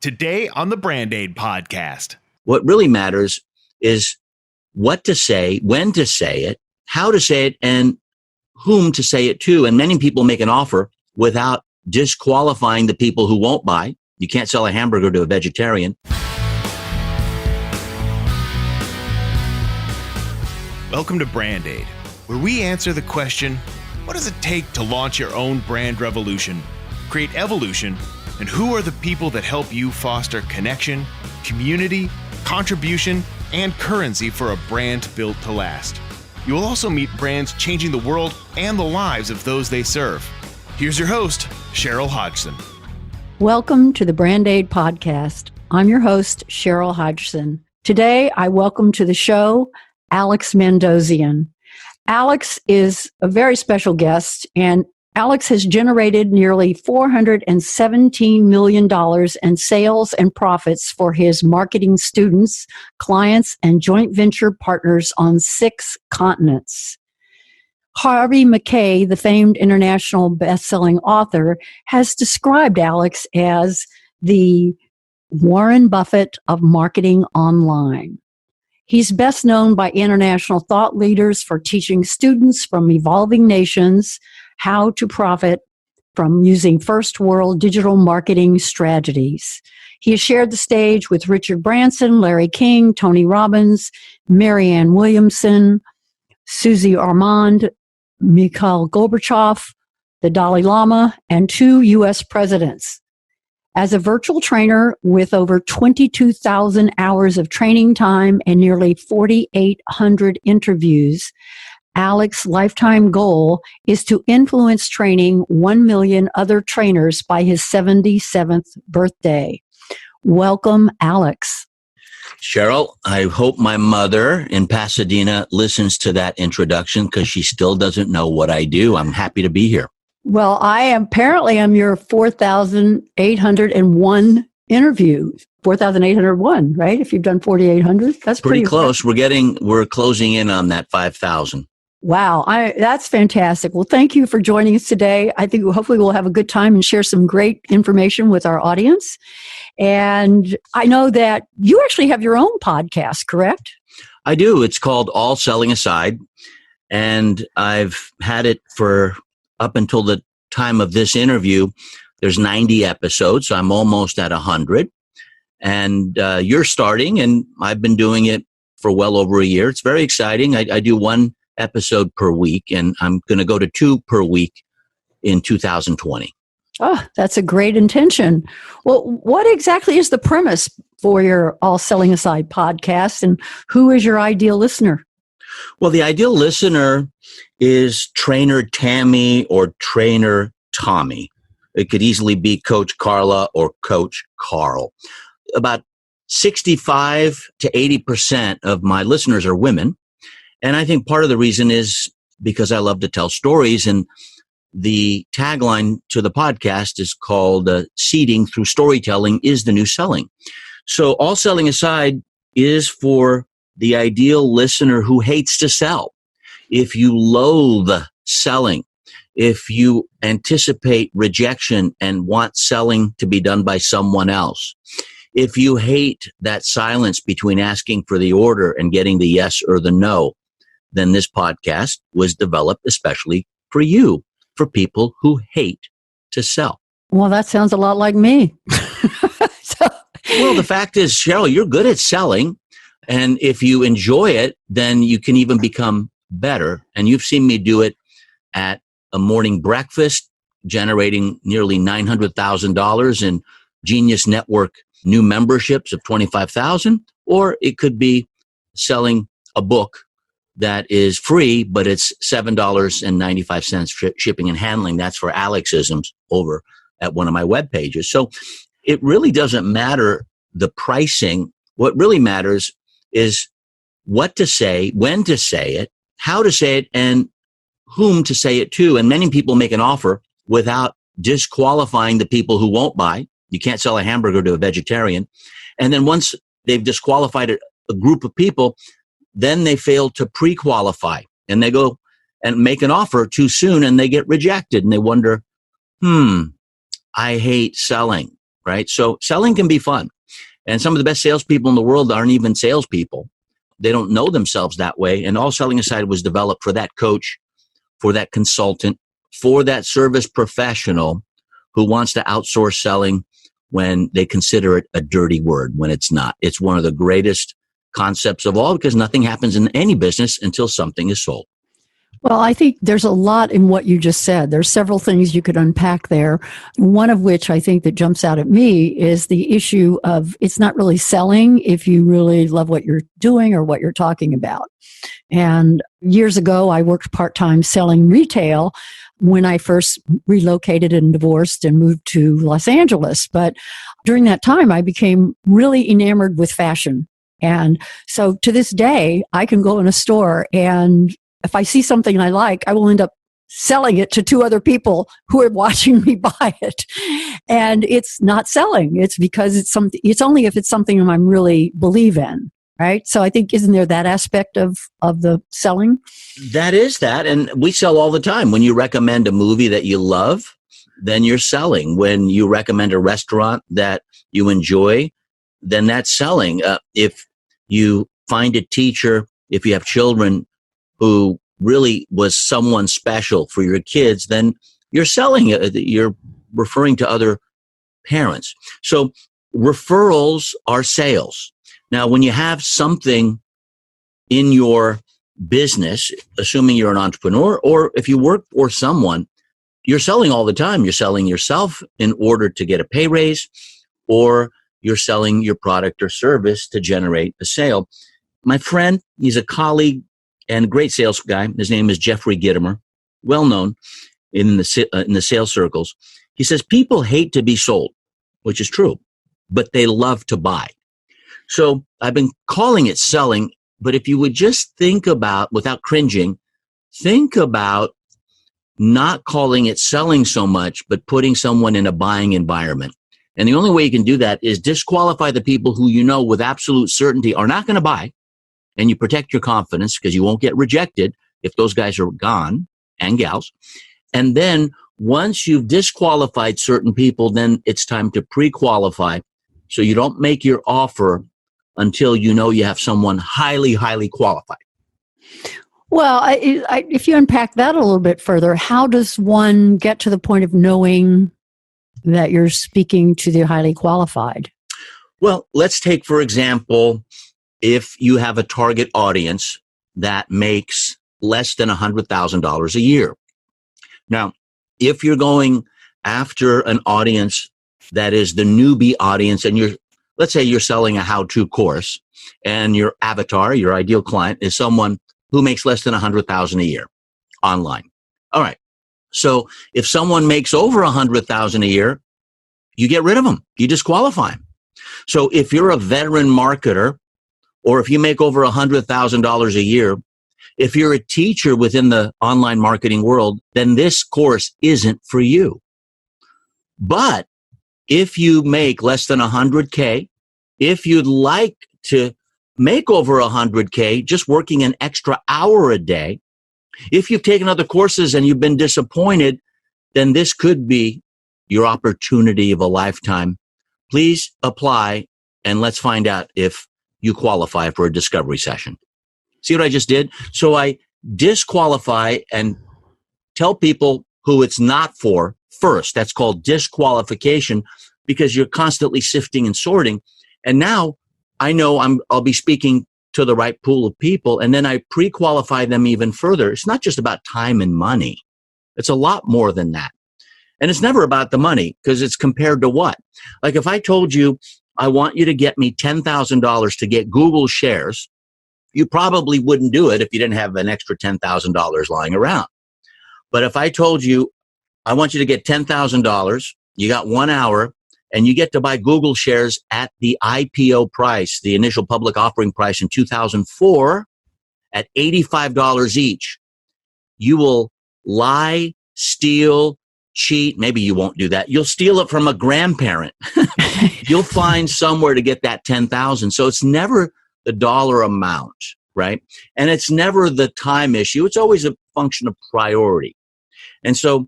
Today on the Brand Aid podcast. What really matters is what to say, when to say it, how to say it, and whom to say it to. And many people make an offer without disqualifying the people who won't buy. You can't sell a hamburger to a vegetarian. Welcome to Brand Aid, where we answer the question, what does it take to launch your own brand revolution, create evolution, and who are the people that help you foster connection, community, contribution, and currency for a brand built to last? You will also meet brands changing the world and the lives of those they serve. Here's your host, Cheryl Hodgson. Welcome to the Brand Aid podcast. I'm your host, Cheryl Hodgson. Today, I welcome to the show Alex Mandossian. Alex is a very special guest, and Alex has generated nearly $417 million in sales and profits for his marketing students, clients, and joint venture partners on 6 continents. Harvey Mackay, the famed international best-selling author, has described Alex as the Warren Buffett of marketing online. He's best known by international thought leaders for teaching students from evolving nations how to profit from using first world digital marketing strategies. He has shared the stage with Richard Branson, Larry King, Tony Robbins, Marianne Williamson, Susie Ormond, Mikhail Gorbachev, the Dalai Lama, and 2 U.S. presidents. As a virtual trainer with over 22,000 hours of training time and nearly 4,800 interviews, Alex's lifetime goal is to influence training 1 million other trainers by his 77th birthday. Welcome, Alex. Cheryl, I hope my mother in Pasadena listens to that introduction because she still doesn't know what I do. I'm happy to be here. Well, I'm your 4,801 interview. 4,801, right? If you've done 4,800, that's pretty close. We're closing in on that 5,000. Wow, that's fantastic. Well, thank you for joining us today. I think hopefully we'll have a good time and share some great information with our audience. And I know that you actually have your own podcast, correct? I do. It's called All Selling Aside. And I've had it for up until the time of this interview. There's 90 episodes, so I'm almost at 100. And you're starting, and I've been doing it for well over a year. It's very exciting. I do 1 episode per week, and I'm going to go to 2 per week in 2020. Oh, that's a great intention. Well, what exactly is the premise for your All Selling Aside podcast, and who is your ideal listener? Well, the ideal listener is Trainer Tammy or Trainer Tommy. It could easily be Coach Carla or Coach Carl. About 65 to 80% of my listeners are women. And I think part of the reason is because I love to tell stories, and the tagline to the podcast is called Seeding Through Storytelling is the New Selling. So All Selling Aside is for the ideal listener who hates to sell. If you loathe selling, if you anticipate rejection and want selling to be done by someone else, if you hate that silence between asking for the order and getting the yes or the no, then this podcast was developed especially for you, for people who hate to sell. Well, that sounds a lot like me. Well, the fact is, Cheryl, you're good at selling. And if you enjoy it, then you can even become better. And you've seen me do it at a morning breakfast, generating nearly $900,000 in Genius Network new memberships of 25,000, or it could be selling a book that is free, but it's $7.95 shipping and handling. That's for Alexisms over at one of my web pages. So it really doesn't matter the pricing. What really matters is what to say, when to say it, how to say it, and whom to say it to. And many people make an offer without disqualifying the people who won't buy. You can't sell a hamburger to a vegetarian. And then once they've disqualified a group of people, then they fail to pre-qualify, and they go and make an offer too soon and they get rejected, and they wonder, I hate selling, right? So selling can be fun. And some of the best salespeople in the world aren't even salespeople. They don't know themselves that way. And All Selling Aside was developed for that coach, for that consultant, for that service professional who wants to outsource selling when they consider it a dirty word, when it's not. It's one of the greatest concepts of all, because nothing happens in any business until something is sold. Well, I think there's a lot in what you just said. There's several things you could unpack there. One of which I think that jumps out at me is the issue of it's not really selling if you really love what you're doing or what you're talking about. And years ago, I worked part-time selling retail when I first relocated and divorced and moved to Los Angeles. But during that time, I became really enamored with fashion. And so to this day, I can go in a store, and if I see something I like, I will end up selling it to two other people who are watching me buy it. And it's not selling. It's because it's something, it's only if it's something I'm really believe in. Right. So I think, isn't there that aspect of the selling? That is that. And we sell all the time. When you recommend a movie that you love, then you're selling. When you recommend a restaurant that you enjoy, then that's selling. If you find a teacher, if you have children who really was someone special for your kids, then you're selling it. You're referring to other parents. So referrals are sales. Now, when you have something in your business, assuming you're an entrepreneur, or if you work for someone, you're selling all the time. You're selling yourself in order to get a pay raise, or you're selling your product or service to generate a sale. My friend, he's a colleague and a great sales guy. His name is Jeffrey Gittimer, well known in the sales circles. He says people hate to be sold, which is true, but they love to buy. So I've been calling it selling, but if you would just think about, without cringing, think about not calling it selling so much, but putting someone in a buying environment. And the only way you can do that is disqualify the people who you know with absolute certainty are not going to buy. And you protect your confidence because you won't get rejected if those guys are gone, and gals. And then once you've disqualified certain people, then it's time to pre-qualify. So you don't make your offer until you know you have someone highly, highly qualified. Well, if you unpack that a little bit further, how does one get to the point of knowing that you're speaking to the highly qualified? Well, let's take, for example, if you have a target audience that makes less than $100,000 a year. Now, if you're going after an audience that is the newbie audience, and let's say you're selling a how-to course, and your avatar, your ideal client, is someone who makes less than $100,000 a year online. All right. So if someone makes over $100,000 a year, you get rid of them. You disqualify them. So if you're a veteran marketer, or if you make over $100,000 a year, if you're a teacher within the online marketing world, then this course isn't for you. But if you make less than 100K, if you'd like to make over 100K just working an extra hour a day, if you've taken other courses and you've been disappointed, then this could be your opportunity of a lifetime. Please apply, and let's find out if you qualify for a discovery session. See what I just did? So I disqualify and tell people who it's not for first. That's called disqualification, because you're constantly sifting and sorting. And now I know I'll be speaking to the right pool of people, and then I pre-qualify them even further. It's not just about time and money. It's a lot more than that. And it's never about the money, because it's compared to what? Like if I told you, I want you to get me $10,000 to get Google shares, you probably wouldn't do it if you didn't have an extra $10,000 lying around. But if I told you, I want you to get $10,000, you got 1 hour, and you get to buy Google shares at the IPO price, the initial public offering price in 2004, at $85 each, you will lie, steal, cheat. Maybe you won't do that. You'll steal it from a grandparent. You'll find somewhere to get that 10,000. So it's never the dollar amount, right? And it's never the time issue. It's always a function of priority. And so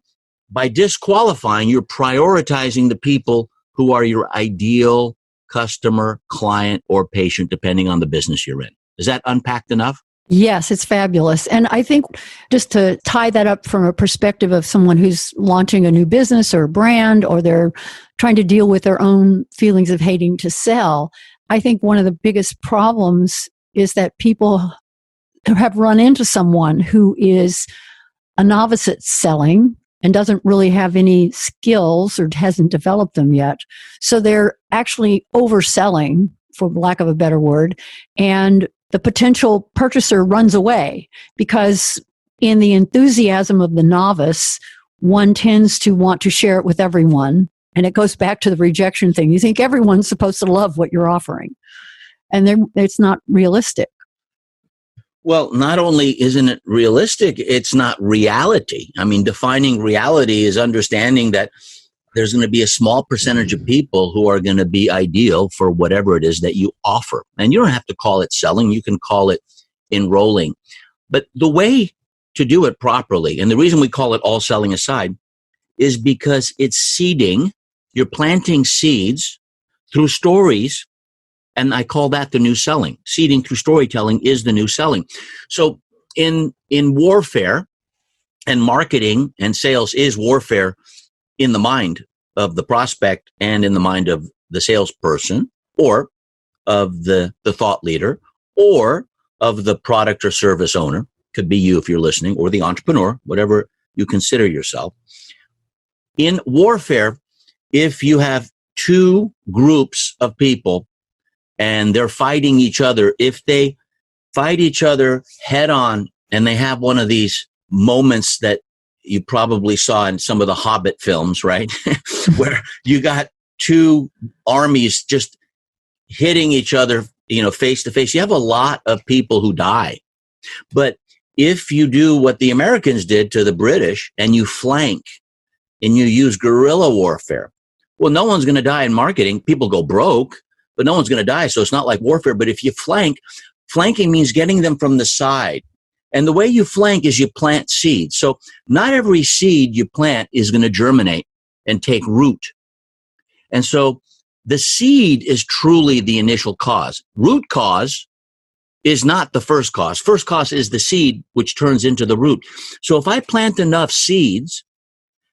by disqualifying, you're prioritizing the people who are your ideal customer, client, or patient, depending on the business you're in. Is that unpacked enough? Yes, it's fabulous. And I think just to tie that up from a perspective of someone who's launching a new business or a brand, or they're trying to deal with their own feelings of hating to sell, I think one of the biggest problems is that people have run into someone who is a novice at selling and doesn't really have any skills or hasn't developed them yet. So they're actually overselling, for lack of a better word, and the potential purchaser runs away because in the enthusiasm of the novice, one tends to want to share it with everyone. And it goes back to the rejection thing. You think everyone's supposed to love what you're offering, and it's not realistic. Well, not only isn't it realistic, it's not reality. I mean, defining reality is understanding that there's going to be a small percentage of people who are going to be ideal for whatever it is that you offer. And you don't have to call it selling. You can call it enrolling. But the way to do it properly, and the reason we call it all selling aside, is because it's seeding. You're planting seeds through stories. And I call that the new selling. Seeding through storytelling is the new selling. So in warfare, and marketing and sales is warfare in the mind of the prospect and in the mind of the salesperson, or of the thought leader, or of the product or service owner. Could be you if you're listening, or the entrepreneur, whatever you consider yourself. In warfare, if you have two groups of people and they're fighting each other, if they fight each other head on and they have one of these moments that you probably saw in some of the Hobbit films, right? Where you got two armies just hitting each other, face to face. You have a lot of people who die. But if you do what the Americans did to the British and you flank and you use guerrilla warfare, well, no one's going to die in marketing. People go broke, but no one's going to die. So it's not like warfare. But if you flanking means getting them from the side. And the way you flank is you plant seeds. So not every seed you plant is going to germinate and take root. And so the seed is truly the initial cause. Root cause is not the first cause. First cause is the seed, which turns into the root. So if I plant enough seeds,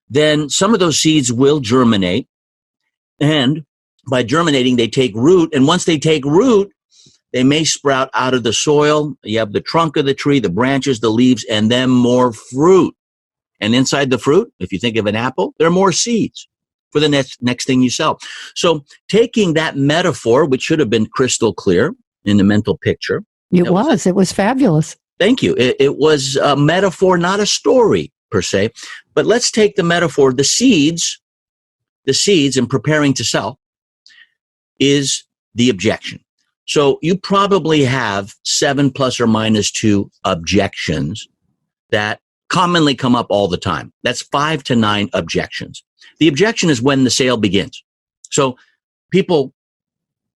then some of those seeds will germinate. And by germinating, they take root. And once they take root, they may sprout out of the soil. You have the trunk of the tree, the branches, the leaves, and then more fruit. And inside the fruit, if you think of an apple, there are more seeds for the next thing you sell. So taking that metaphor, which should have been crystal clear in the mental picture. It was fabulous. Thank you. It was a metaphor, not a story per se. But let's take the metaphor, the seeds in preparing to sell is the objection. So you probably have 7 plus or minus 2 objections that commonly come up all the time. That's 5 to 9 objections. The objection is when the sale begins. So people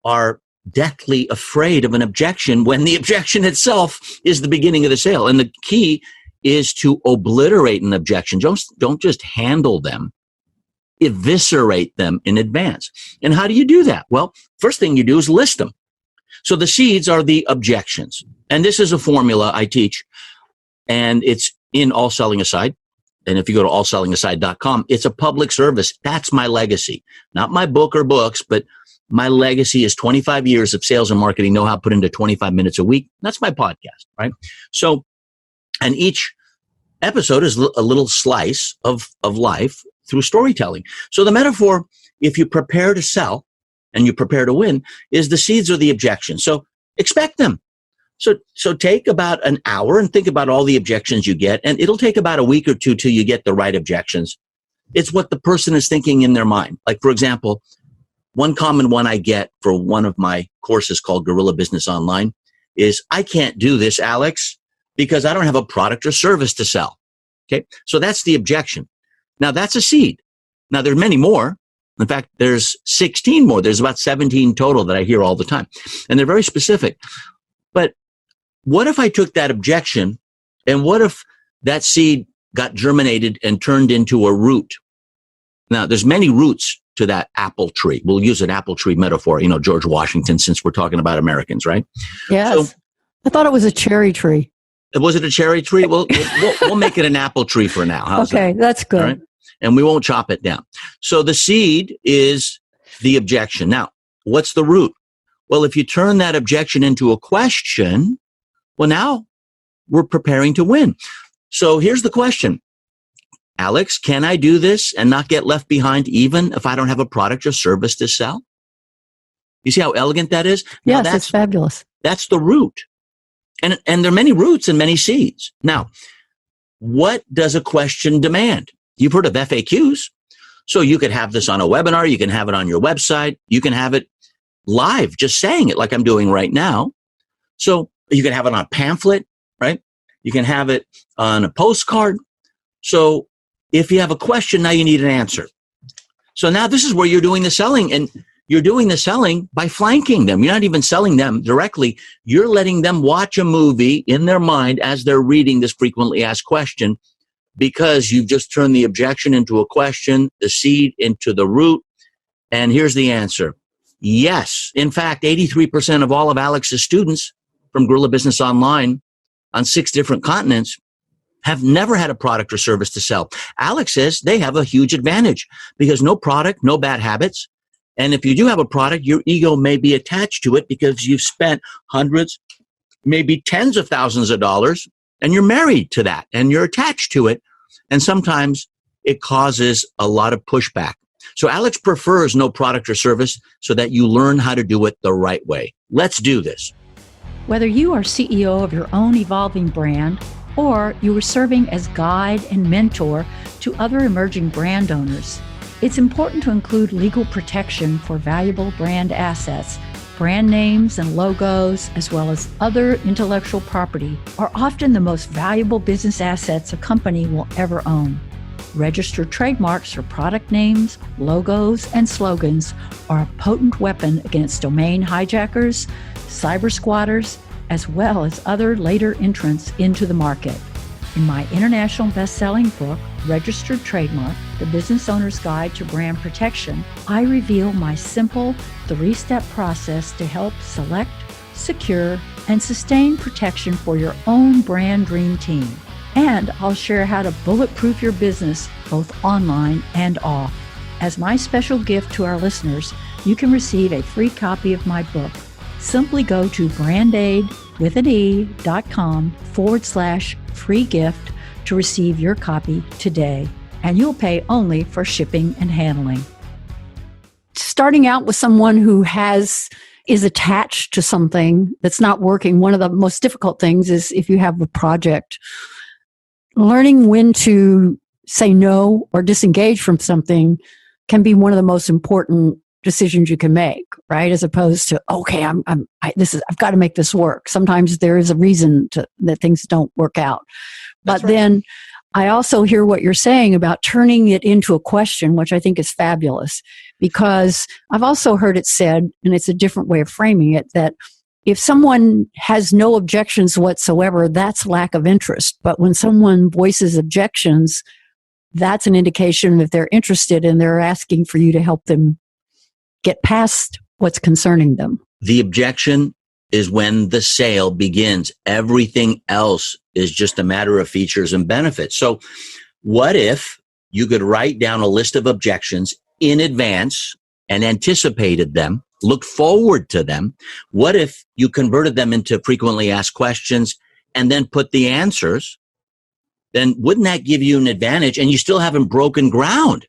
are deathly afraid of an objection when the objection itself is the beginning of the sale. And the key is to obliterate an objection. Don't just handle them. Eviscerate them in advance. And how do you do that? Well, first thing you do is list them. So the seeds are the objections. And this is a formula I teach, and it's in All Selling Aside. And if you go to allsellingaside.com, it's a public service. That's my legacy. Not my book or books, but my legacy is 25 years of sales and marketing know-how put into 25 minutes a week. That's my podcast, right? So, and each episode is a little slice of life through storytelling. So the metaphor, if you prepare to sell and you prepare to win, is the seeds or the objections. So expect them. So take about an hour and think about all the objections you get, and it'll take about a week or two till you get the right objections. It's what the person is thinking in their mind. Like, for example, one common one I get for one of my courses called Guerrilla Business Online is, I can't do this, Alex, because I don't have a product or service to sell. Okay. So that's the objection. Now that's a seed. Now there are many more. In fact, there's 16 more. There's about 17 total that I hear all the time. And they're very specific. But what if I took that objection, and what if that seed got germinated and turned into a root? Now there's many roots to that apple tree. We'll use an apple tree metaphor, George Washington, since we're talking about Americans, right? Yes. So, I thought it was a cherry tree. Was it a cherry tree? Well, we'll make it an apple tree for now. How's okay, that? That's good. All right? And we won't chop it down. So the seed is the objection. Now, what's the root? Well, if you turn that objection into a question, well, now we're preparing to win. So here's the question. Alex, can I do this and not get left behind even if I don't have a product or service to sell? You see how elegant that is? Yes, it's fabulous. That's the root. And there are many roots and many seeds. Now, what does a question demand? You've heard of FAQs. So you could have this on a webinar. You can have it on your website. You can have it live, just saying it like I'm doing right now. So you can have it on a pamphlet, right? You can have it on a postcard. So if you have a question, now you need an answer. So now this is where you're doing the selling, and you're doing the selling by flanking them. You're not even selling them directly. You're letting them watch a movie in their mind as they're reading this frequently asked question, because you've just turned the objection into a question, the seed into the root. And here's the answer. Yes. In fact, 83% of all of Alex's students from Guerrilla Business Online on 6 different continents have never had a product or service to sell. Alex says they have a huge advantage because no product, no bad habits. And if you do have a product, your ego may be attached to it because you've spent hundreds, maybe tens of thousands of dollars, and you're married to that and you're attached to it. And sometimes it causes a lot of pushback. So Alex prefers no product or service so that you learn how to do it the right way. Let's do this. Whether you are CEO of your own evolving brand or you are serving as guide and mentor to other emerging brand owners, it's important to include legal protection for valuable brand assets. Brand names and logos, as well as other intellectual property, are often the most valuable business assets a company will ever own. Registered trademarks for product names, logos, and slogans are a potent weapon against domain hijackers, cyber squatters, as well as other later entrants into the market. In my international best-selling book, Registered Trademark, The Business Owner's Guide to Brand Protection, I reveal my simple 3-step process to help select, secure, and sustain protection for your own brand dream team. And I'll share how to bulletproof your business both online and off. As my special gift to our listeners, you can receive a free copy of my book. Simply go to brandaid.com/free gift to receive your copy today, and you'll pay only for shipping and handling. Starting out with someone who is attached to something that's not working, one of the most difficult things is if you have a project, learning when to say no or disengage from something can be one of the most important decisions you can make, right? As opposed to, okay, I've got to make this work. Sometimes there is a reason that things don't work out. But then I also hear what you're saying about turning it into a question, which I think is fabulous, because I've also heard it said, and it's a different way of framing it, that if someone has no objections whatsoever, that's lack of interest. But when someone voices objections, that's an indication that they're interested and they're asking for you to help them get past what's concerning them. The objection is when the sale begins. Everything else is just a matter of features and benefits. So what if you could write down a list of objections in advance and anticipated them, looked forward to them? What if you converted them into frequently asked questions and then put the answers? Then wouldn't that give you an advantage? And you still haven't broken ground.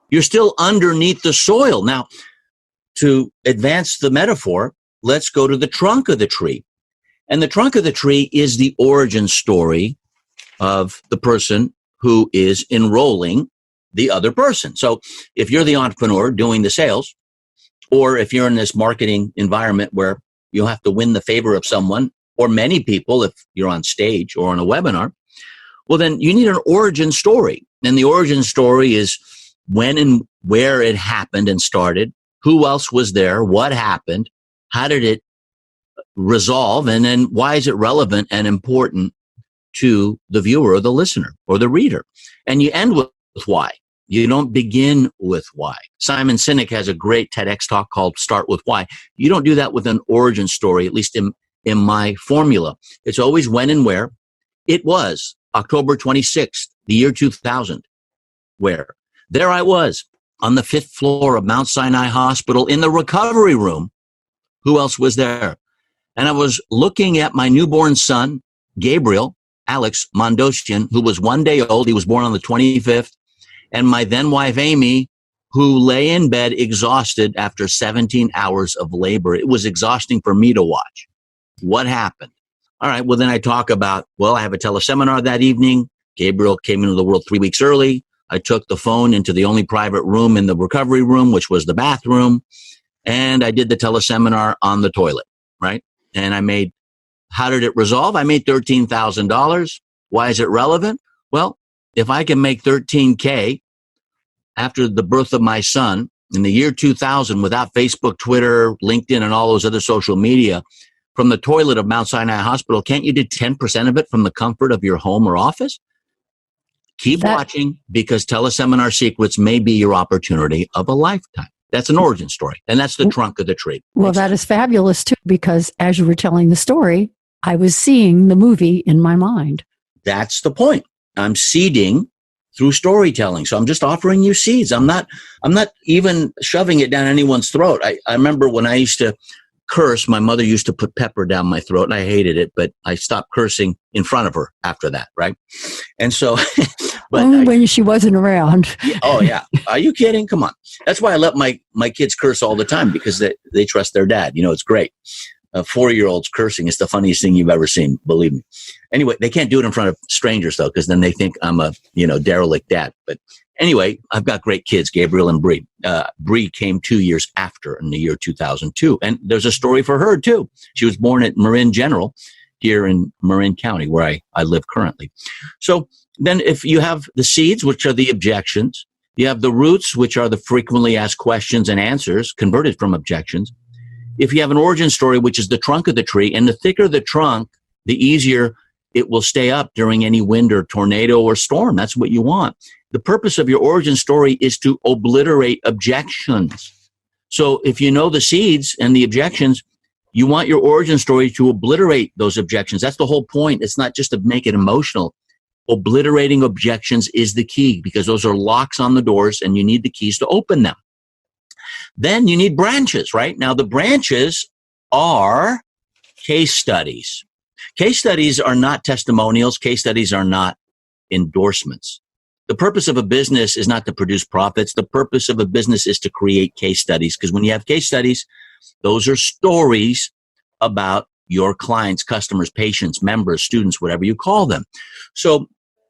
You're still underneath the soil. Now, to advance the metaphor, let's go to the trunk of the tree. And the trunk of the tree is the origin story of the person who is enrolling the other person. So if you're the entrepreneur doing the sales, or if you're in this marketing environment where you have to win the favor of someone or many people, if you're on stage or on a webinar, well, then you need an origin story. And the origin story is when and where it happened and started, who else was there, what happened, how did it resolve, and then why is it relevant and important to the viewer or the listener or the reader? And you end with why. You don't begin with why. Simon Sinek has a great TEDx talk called Start With Why. You don't do that with an origin story, at least in my formula. It's always when and where. It was October 26th, the year 2000, where there I was on the 5th floor of Mount Sinai Hospital in the recovery room. Who else was there? And I was looking at my newborn son, Gabriel, Alex Mandossian, who was 1 day old. He was born on the 25th. And my then wife, Amy, who lay in bed exhausted after 17 hours of labor. It was exhausting for me to watch. What happened? All right, well, then I talk about, I have a teleseminar that evening. Gabriel came into the world 3 weeks early. I took the phone into the only private room in the recovery room, which was the bathroom. And I did the teleseminar on the toilet, right? And how did it resolve? I made $13,000. Why is it relevant? Well, if I can make $13K after the birth of my son in the year 2000 without Facebook, Twitter, LinkedIn, and all those other social media from the toilet of Mount Sinai Hospital, can't you do 10% of it from the comfort of your home or office? Keep watching, because teleseminar secrets may be your opportunity of a lifetime. That's an origin story, and that's the trunk of the tree. Well, that is fabulous, too, because as you were telling the story, I was seeing the movie in my mind. That's the point. I'm seeding through storytelling. So I'm just offering you seeds. I'm not even shoving it down anyone's throat. I remember when I used to curse, my mother used to put pepper down my throat, and I hated it, but I stopped cursing in front of her after that, right? And so... Only when she wasn't around. Oh, yeah. Are you kidding? Come on. That's why I let my kids curse all the time, because they trust their dad. It's great. 4-year-olds cursing is the funniest thing you've ever seen, believe me. Anyway, they can't do it in front of strangers, though, because then they think I'm a derelict dad. But anyway, I've got great kids, Gabriel and Bree. Bree came 2 years after, in the year 2002. And there's a story for her, too. She was born at Marin General here in Marin County, where I live currently. So then if you have the seeds, which are the objections, you have the roots, which are the frequently asked questions and answers converted from objections. If you have an origin story, which is the trunk of the tree, and the thicker the trunk, the easier it will stay up during any wind or tornado or storm. That's what you want. The purpose of your origin story is to obliterate objections. So if you know the seeds and the objections, you want your origin story to obliterate those objections. That's the whole point. It's not just to make it emotional. Obliterating objections is the key, because those are locks on the doors and you need the keys to open them. Then you need branches, right? Now the branches are case studies. Case studies are not testimonials. Case studies are not endorsements. The purpose of a business is not to produce profits. The purpose of a business is to create case studies, because when you have case studies, those are stories about your clients, customers, patients, members, students, whatever you call them. So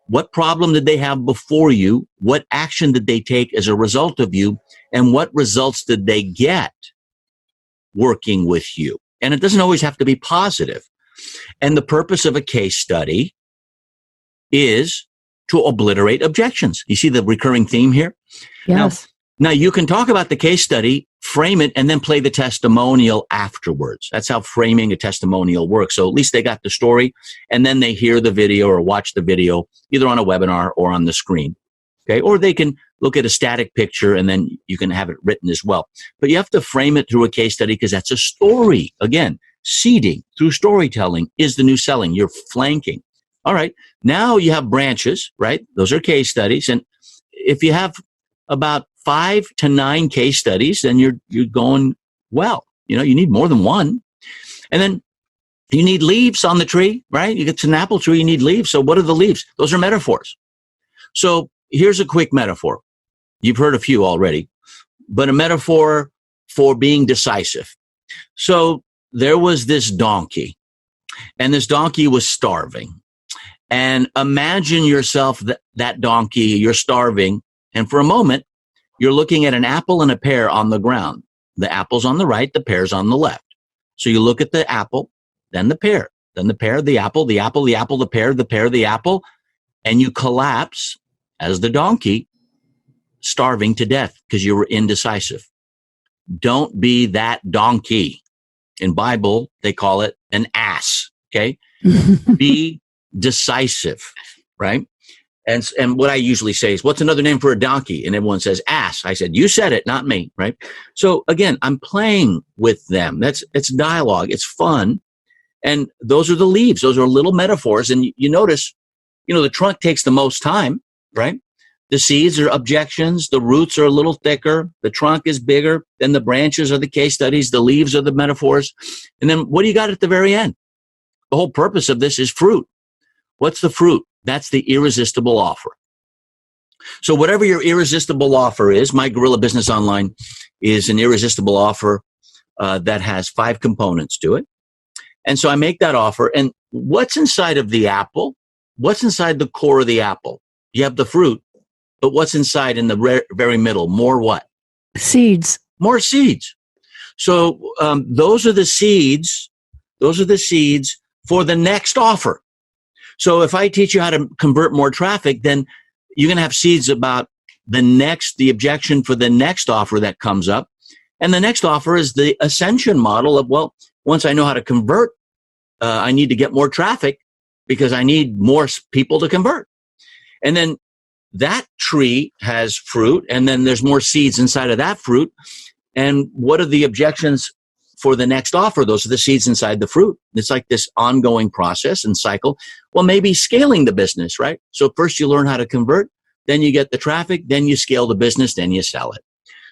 what problem did they have before you? What action did they take as a result of you? And what results did they get working with you? And it doesn't always have to be positive. And the purpose of a case study is to obliterate objections. You see the recurring theme here? Yes. Now you can talk about the case study, frame it, and then play the testimonial afterwards. That's how framing a testimonial works. So at least they got the story, and then they hear the video or watch the video either on a webinar or on the screen. Okay. Or they can look at a static picture, and then you can have it written as well. But you have to frame it through a case study, because that's a story. Again, seeding through storytelling is the new selling. You're flanking. All right. Now you have branches, right? Those are case studies. And if you have about 5 to 9 case studies, then you're going well. You need more than one. And then you need leaves on the tree, right? You get an apple tree, you need leaves. So what are the leaves? Those are metaphors. So here's a quick metaphor. You've heard a few already, but a metaphor for being decisive. So there was this donkey, and this donkey was starving. And imagine yourself that donkey, you're starving, and for a moment, you're looking at an apple and a pear on the ground. The apple's on the right, the pear's on the left. So you look at the apple, then the pear, then the pear, the apple, the apple, the apple, the pear, the apple, and you collapse as the donkey, starving to death because you were indecisive. Don't be that donkey. In Bible, they call it an ass, okay? Be decisive, right? And what I usually say is, what's another name for a donkey? And everyone says ass. I said, you said it, not me, right? So again, I'm playing with them. It's dialogue. It's fun. And those are the leaves. Those are little metaphors. And you notice, the trunk takes the most time, right? The seeds are objections. The roots are a little thicker. The trunk is bigger. Then the branches are the case studies. The leaves are the metaphors. And then what do you got at the very end? The whole purpose of this is fruit. What's the fruit? That's the irresistible offer. So whatever your irresistible offer is, my Guerrilla Business Online is an irresistible offer that has 5 components to it. And so I make that offer. And what's inside of the apple? What's inside the core of the apple? You have the fruit, but what's inside in the very middle? More what? Seeds. More seeds. So those are the seeds. Those are the seeds for the next offer. So if I teach you how to convert more traffic, then you're going to have seeds about the objection for the next offer that comes up. And the next offer is the ascension model of, well, once I know how to convert, I need to get more traffic because I need more people to convert. And then that tree has fruit, and then there's more seeds inside of that fruit. And what are the objections for the next offer? Those are the seeds inside the fruit. It's like this ongoing process and cycle. Well, maybe scaling the business, right? So first you learn how to convert, then you get the traffic, then you scale the business, then you sell it.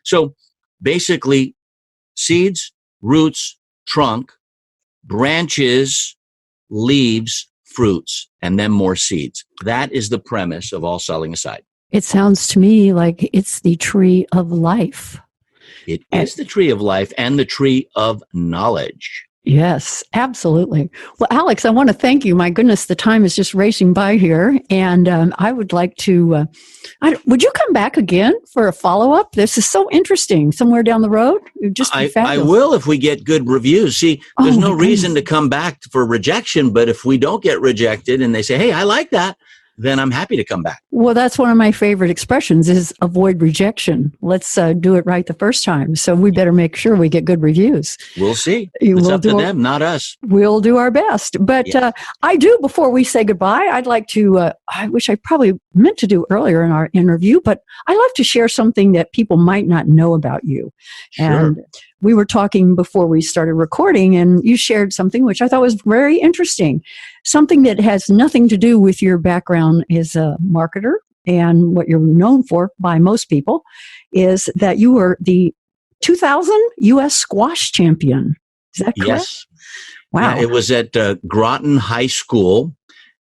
So basically, seeds, roots, trunk, branches, leaves, fruits, and then more seeds. That is the premise of All Selling Aside. It sounds to me like it's the tree of life. It is the tree of life and the tree of knowledge. Yes, absolutely. Well, Alex, I want to thank you. My goodness, the time is just racing by here. And I would like to, would you come back again for a follow-up? This is so interesting. Somewhere down the road? It would just be fabulous. I will if we get good reviews. See, there's no reason to come back for rejection, but if we don't get rejected and they say, hey, I like that, then I'm happy to come back. Well, that's one of my favorite expressions is avoid rejection. Let's do it right the first time. So we better make sure we get good reviews. We'll see. It's up to them, not us. We'll do our best. But I do, before we say goodbye, I'd like to, I wish I probably meant to do earlier in our interview, but I love to share something that people might not know about you. Sure. And we were talking before we started recording, and you shared something which I thought was very interesting. Something that has nothing to do with your background as a marketer and what you're known for by most people is that you were the 2000 U.S. squash champion. Is that correct? Yes. Wow. Yeah, it was at Groton High School.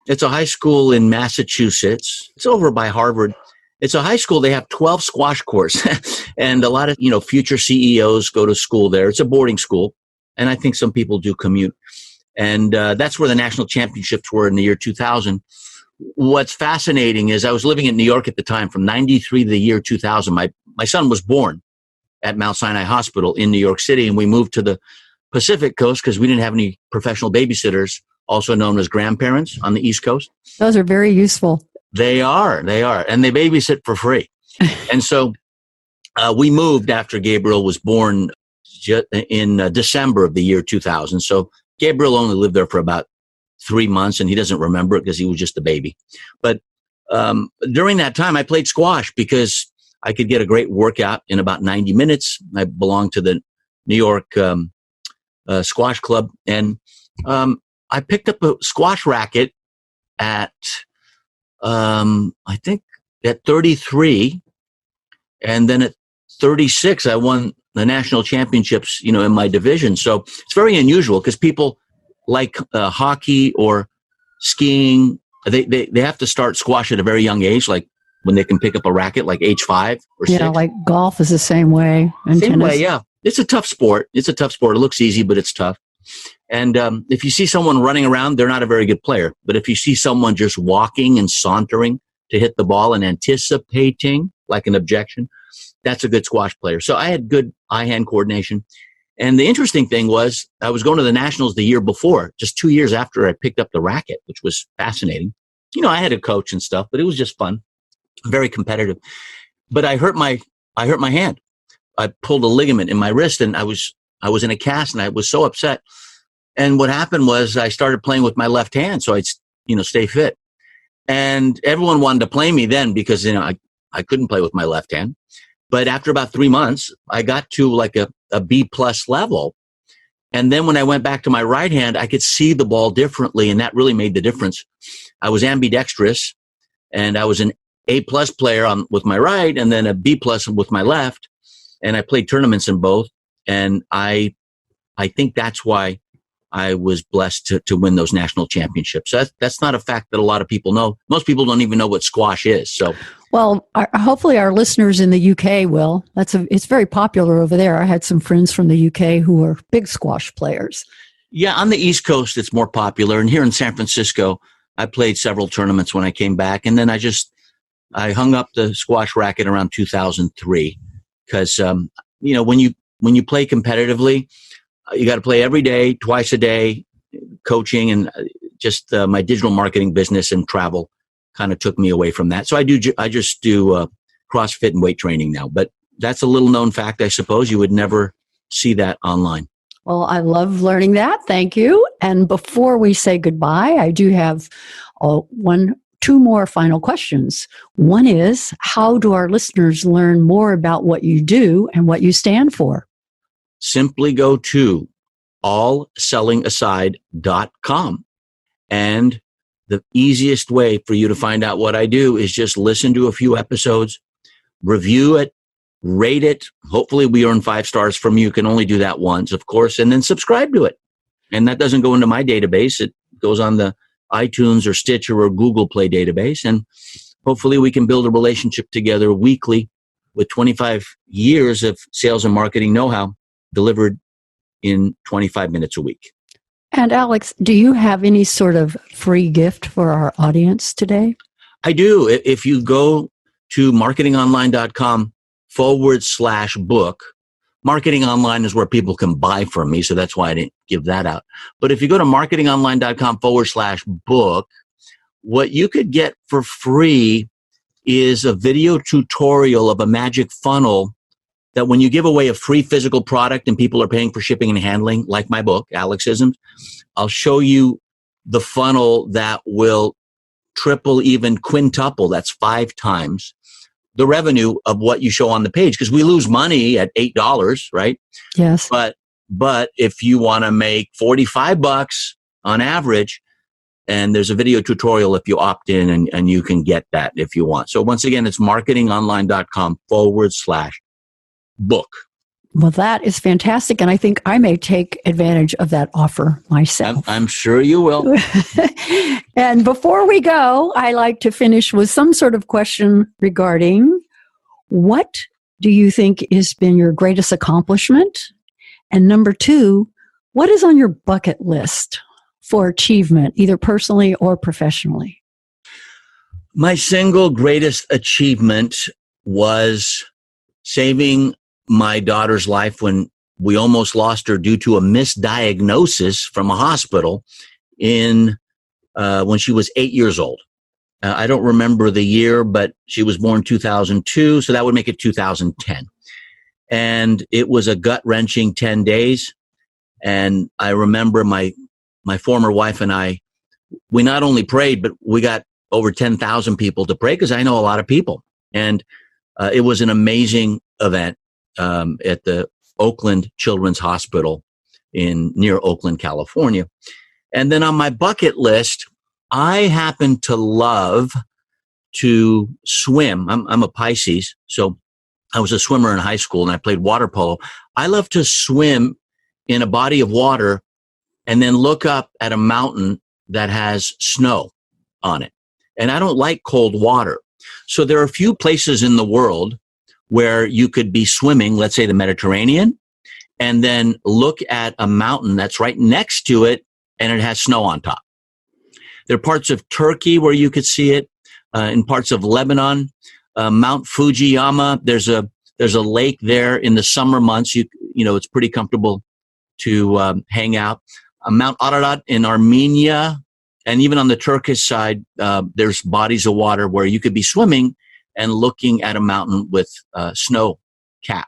It's a high school in Massachusetts. It's over by Harvard. It's a high school. They have 12 squash courts and a lot of, future CEOs go to school there. It's a boarding school. And I think some people do commute. And that's where the national championships were in the year 2000. What's fascinating is I was living in New York at the time from 93 to the year 2000. My son was born at Mount Sinai Hospital in New York City. And we moved to the Pacific Coast because we didn't have any professional babysitters, also known as grandparents on the East Coast. Those are very useful. They are. And they babysit for free. And so we moved after Gabriel was born in December of the year 2000. So Gabriel only lived there for about 3 months, and he doesn't remember it because he was just a baby. But during that time, I played squash because I could get a great workout in about 90 minutes. I belonged to the New York Squash Club, and I picked up a squash racket at I think at 33, and then at 36, I won the national championships, in my division. So it's very unusual because people like hockey or skiing, they have to start squash at a very young age, like when they can pick up a racket, like age 5 or 6. Yeah, like golf is the same way. And same tennis. way, yeah. It's a tough sport. It looks easy, but it's tough. And if you see someone running around, they're not a very good player. But if you see someone just walking and sauntering to hit the ball and anticipating like an objection, that's a good squash player. So I had good eye-hand coordination. And the interesting thing was I was going to the Nationals the year before, just 2 years after I picked up the racket, which was fascinating. I had a coach and stuff, but it was just fun, very competitive. But I hurt my hand. I pulled a ligament in my wrist, and I was in a cast, and I was so upset. And what happened was I started playing with my left hand, so I'd, stay fit. And everyone wanted to play me then because, I couldn't play with my left hand. But after about 3 months, I got to like a B plus level. And then when I went back to my right hand, I could see the ball differently. And that really made the difference. I was ambidextrous, and I was an A plus player with my right and then a B plus with my left. And I played tournaments in both. And I think that's why I was blessed to win those national championships. So that's not a fact that a lot of people know. Most people don't even know what squash is. So, well, hopefully our listeners in the UK will. It's very popular over there. I had some friends from the UK who are big squash players. Yeah, on the East Coast, it's more popular. And here in San Francisco, I played several tournaments when I came back. And then I hung up the squash racket around 2003 because, when you play competitively, you got to play every day, twice a day, coaching, and just my digital marketing business and travel kind of took me away from that. So I just do CrossFit and weight training now. But that's a little known fact, I suppose. You would never see that online. Well, I love learning that. Thank you. And before we say goodbye, I do have two more final questions. One is, how do our listeners learn more about what you do and what you stand for? Simply go to allsellingaside.com. And the easiest way for you to find out what I do is just listen to a few episodes, review it, rate it. Hopefully we earn 5 stars from you. You can only do that once, of course, and then subscribe to it. And that doesn't go into my database. It goes on the iTunes or Stitcher or Google Play database. And hopefully we can build a relationship together weekly with 25 years of sales and marketing know-how delivered in 25 minutes a week. And Alex, do you have any sort of free gift for our audience today? I do. If you go to marketingonline.com/book, Marketing Online is where people can buy from me, so that's why I didn't give that out. But if you go to marketingonline.com/book, what you could get for free is a video tutorial of a magic funnel that when you give away a free physical product and people are paying for shipping and handling, like my book, Alexisms, I'll show you the funnel that will triple, even quintuple, that's 5 times the revenue of what you show on the page. Because we lose money at $8, right? Yes. But if you want to make $45 on average, and there's a video tutorial if you opt in, and you can get that if you want. So once again, it's marketingonline.com/book. Well, that is fantastic. And I think I may take advantage of that offer myself. I'm sure you will. And before we go, I like to finish with some sort of question regarding, what do you think has been your greatest accomplishment? And number 2, what is on your bucket list for achievement, either personally or professionally? My single greatest achievement was saving my daughter's life when we almost lost her due to a misdiagnosis from a hospital when she was 8 years old. I don't remember the year, but she was born 2002, so that would make it 2010. And it was a gut-wrenching 10 days. And I remember my former wife and I, we not only prayed, but we got over 10,000 people to pray, because I know a lot of people. And it was an amazing event at the Oakland Children's Hospital near Oakland, California. And then on my bucket list, I happen to love to swim. I'm a Pisces, so I was a swimmer in high school and I played water polo. I love to swim in a body of water and then look up at a mountain that has snow on it. And I don't like cold water. So there are a few places in the world where you could be swimming, let's say the Mediterranean, and then look at a mountain that's right next to it and it has snow on top. There are parts of Turkey where you could see it, in parts of Lebanon, Mount Fujiyama. There's a lake there in the summer months. You know, it's pretty comfortable to hang out. Mount Ararat in Armenia, and even on the Turkish side, there's bodies of water where you could be swimming and looking at a mountain with snow cap.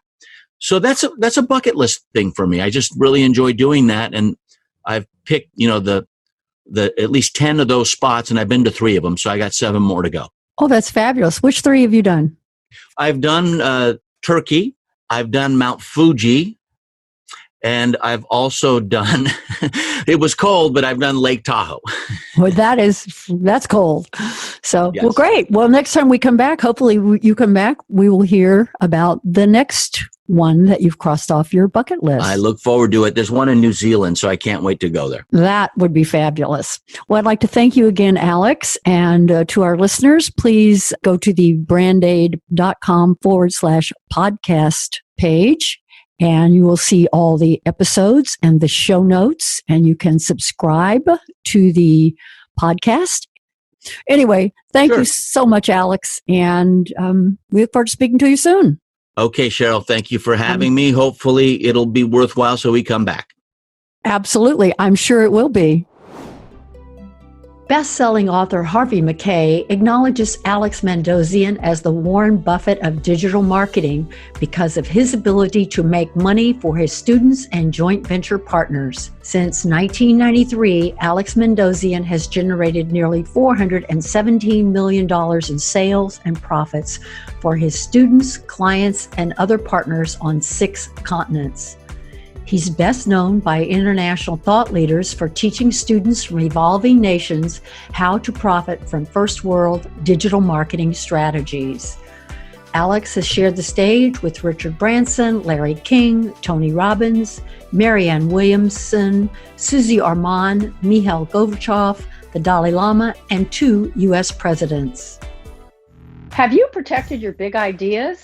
So that's a bucket list thing for me. I just really enjoy doing that, and I've picked the at least 10 of those spots, and I've been to 3 of them, so I got 7 more to go. Oh, that's fabulous. Which 3 have you done? I've done Turkey, I've done Mount Fuji, and I've also done, it was cold, but I've done Lake Tahoe. Well, that's cold. So, Yes. Well, great. Well, next time we come back, hopefully you come back, we will hear about the next one that you've crossed off your bucket list. I look forward to it. There's one in New Zealand, so I can't wait to go there. That would be fabulous. Well, I'd like to thank you again, Alex. And to our listeners, please go to the brandaid.com/podcast page. And you will see all the episodes and the show notes, and you can subscribe to the podcast. Anyway, thank you so much, Alex. And we look forward to speaking to you soon. Okay, Cheryl, thank you for having me. Hopefully it'll be worthwhile so we come back. Absolutely. I'm sure it will be. Best-selling author Harvey Mackay acknowledges Alex Mandossian as the Warren Buffett of digital marketing because of his ability to make money for his students and joint venture partners. Since 1993, Alex Mandossian has generated nearly $417 million in sales and profits for his students, clients, and other partners on 6 continents. He's best known by international thought leaders for teaching students from evolving nations how to profit from first world digital marketing strategies. Alex has shared the stage with Richard Branson, Larry King, Tony Robbins, Marianne Williamson, Susie Orman, Mikhail Gorbachev, the Dalai Lama, and 2 U.S. presidents. Have you protected your big ideas?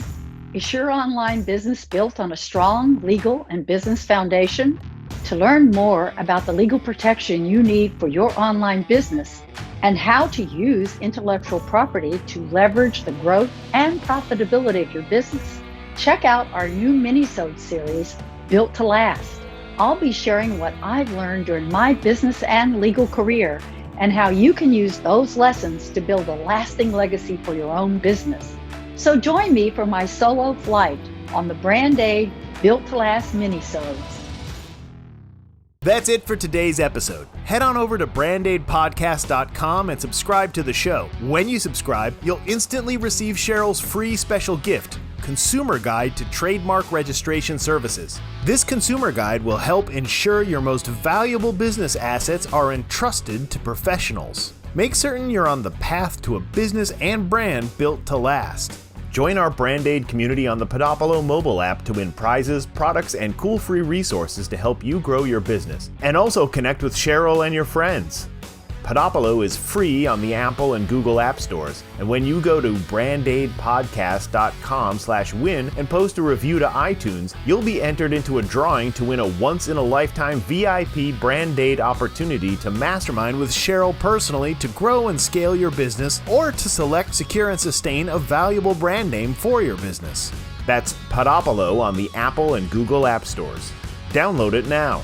Is your online business built on a strong legal and business foundation? To learn more about the legal protection you need for your online business and how to use intellectual property to leverage the growth and profitability of your business, check out our new mini-sode series, Built to Last. I'll be sharing what I've learned during my business and legal career and how you can use those lessons to build a lasting legacy for your own business. So join me for my solo flight on the Brand-Aid Built to Last minisodes. That's it for today's episode. Head on over to brandaidpodcast.com and subscribe to the show. When you subscribe, you'll instantly receive Cheryl's free special gift, Consumer Guide to Trademark Registration Services. This consumer guide will help ensure your most valuable business assets are entrusted to professionals. Make certain you're on the path to a business and brand built to last. Join our Brand-Aid community on the Podopolo mobile app to win prizes, products, and cool free resources to help you grow your business. And also connect with Cheryl and your friends. Podopolo is free on the Apple and Google App Stores. And when you go to brandaidpodcast.com/win and post a review to iTunes, you'll be entered into a drawing to win a once-in-a-lifetime VIP Brand-Aid opportunity to mastermind with Cheryl personally to grow and scale your business, or to select, secure, and sustain a valuable brand name for your business. That's Podopolo on the Apple and Google App Stores. Download it now.